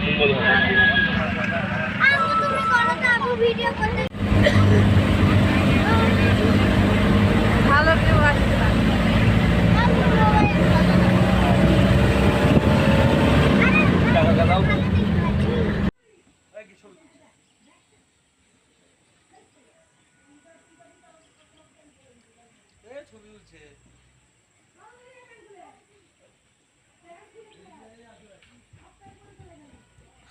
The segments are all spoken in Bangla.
মঙ্গল হবে। ভালো কেউ আসছে না। টাকা দাও। ছবি উঠছে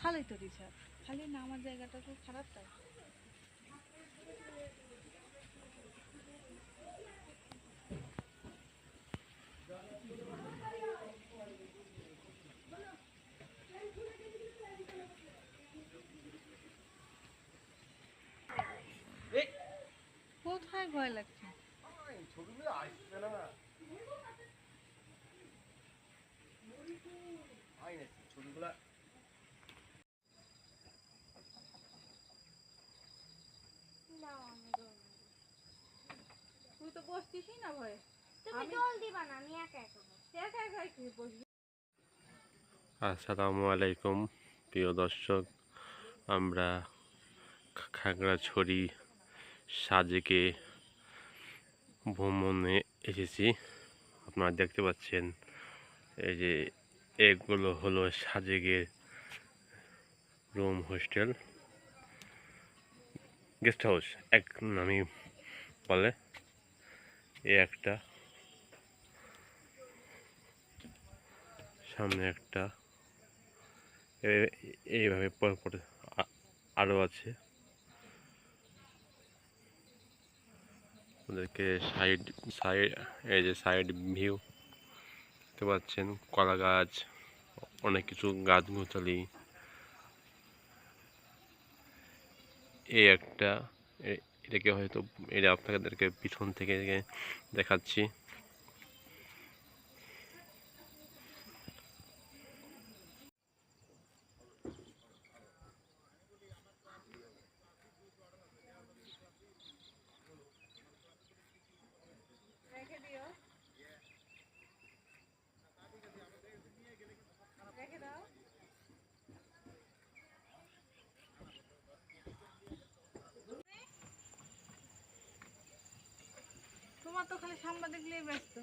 খালি তো দিছে, খালি না আমার জায়গাটা খুব খারাপ তাই। কোথায় ভয় লাগছে? ছবিগুলো আসছে না ছবিগুলা। তুই তো বসতিসই না ভয়ে। তুমি জল দিবা না, আমি একা একা বসবি। আসসালামু আলাইকুম প্রিয় দর্শক, আমরা খাগড়াছড়ি সাজেকে ভ্রমণে এসেছি। আপনারা দেখতে পাচ্ছেন এই যে এগুলো হলো সাজেকের রুম, হোস্টেল, গেস্ট হাউস এক নামে বলে। এ একটা, সামনে একটা, এইভাবে পর আরও আছে। ওদেরকে সাইড সাইড এই যে সাইড ভিউ দেখতে পাচ্ছেন, কলা গাছ, অনেক কিছু গাছ গোছালি। এই একটা, এটাকে হয়তো এটা আপনাদেরকে পিছন থেকে দেখাচ্ছি। তোমার তো খালি সাংবাদিক নিয়ে ব্যস্ত।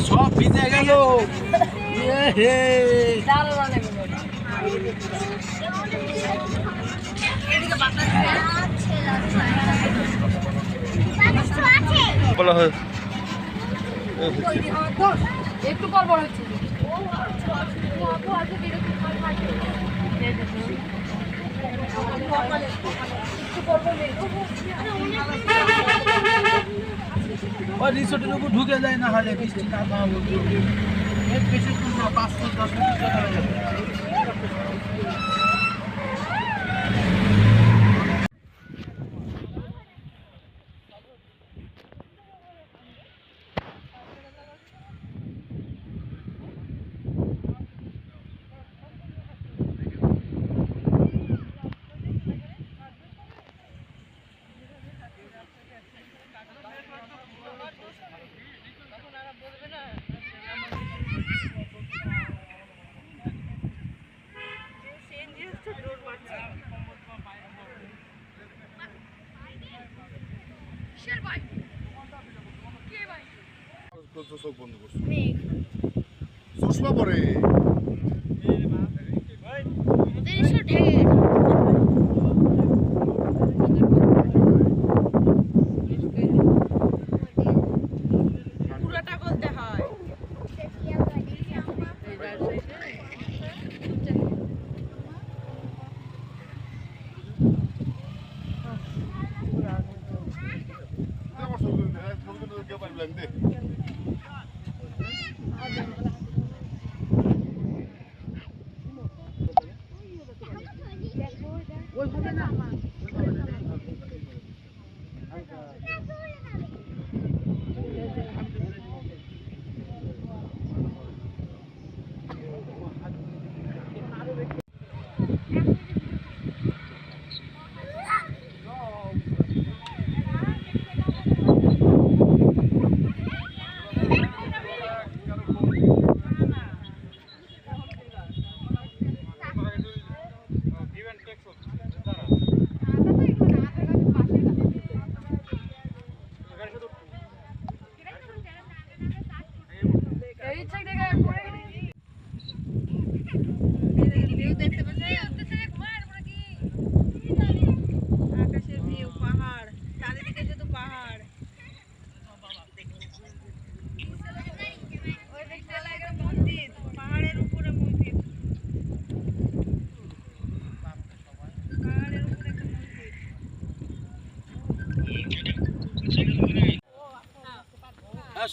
সব ভিজে গেল। বলা হয় একটু পর পর হচ্ছে। ওই রিসোর্টের উপর ঢুকে যায় না, হলে বৃষ্টি না বেশি 5-10 মিনিট হয়ে যাবে। চোখ বন্ধ করছো, চশমা পরে পুরোটা বলতে হয়।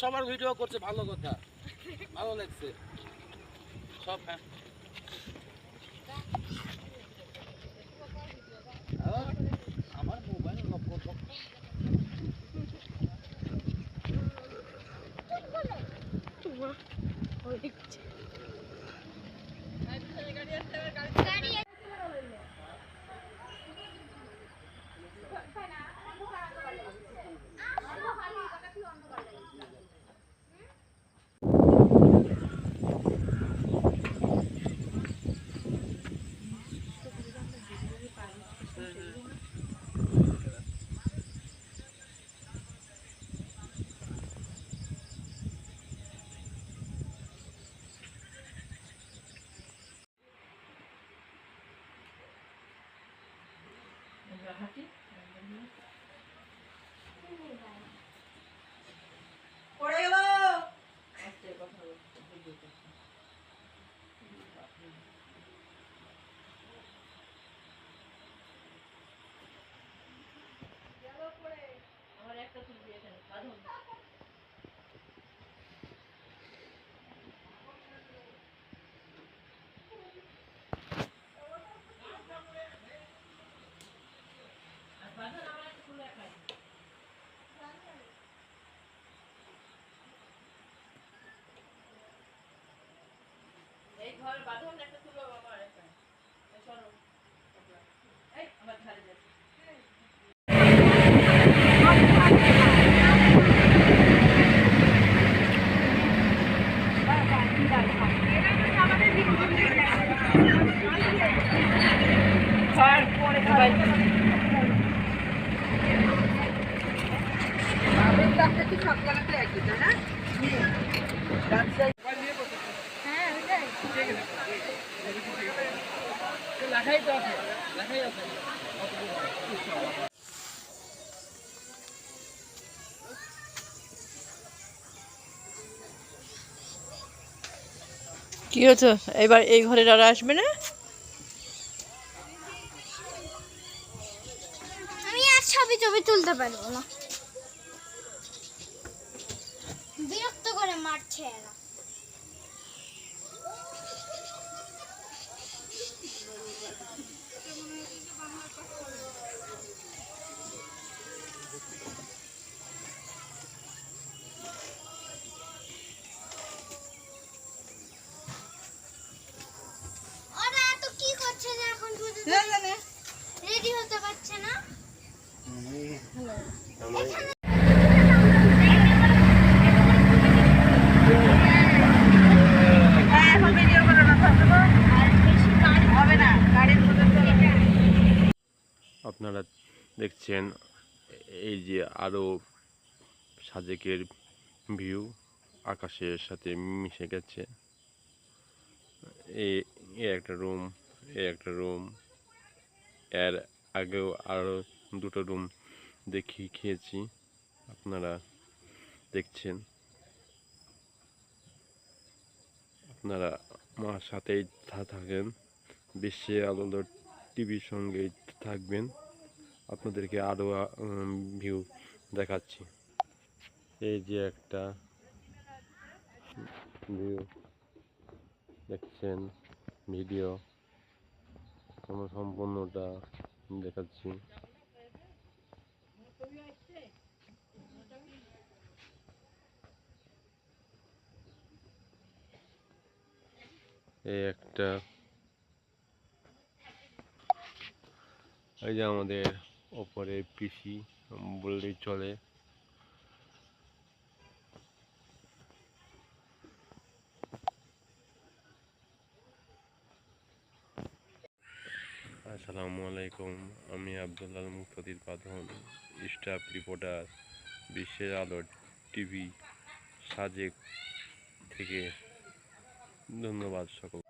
সবার ভিডিও করছে, ভালো কথা, ভালো লাগছে সব। আমার মোবাইল লক করবো। লেখাই তো আছে, লেখাই আছে। কি হতো এবার এই ঘরে আর আসবে না? আমি আর ছবি তুলতে পারবো না, বিরক্ত করে মারছে এরা। ওরা এত কি করছে যে এখন রেডি হতে পারছে না? আপনারা দেখছেন এই যে আরও সাজেকের ভিউ আকাশের সাথে মিশে গেছে। এ একটা রুম, একটা রুম, এর আগেও আরও দুটো রুম দেখিয়েছি, আপনারা দেখছেন। আপনারা আমার সাথেই থাকেন, বিশ্বে আলো টিভির সঙ্গেই থাকবেন, আপনাদেরকে আরও ভিউ দেখাচ্ছি। এই যে একটা ভিউ দেখছেন, ভিডিও সম্পূর্ণটা দেখাচ্ছি। এই একটা, এই যে আমাদের ওপরে পিসি বললেই চলে। আসসালামু আলাইকুম, আমি আব্দুল্লাহ মুক্তাদির বাঁধন, স্টাফ রিপোর্টার, বিশ্বের আলো টিভি সাজেক থেকে। ধন্যবাদ সকল।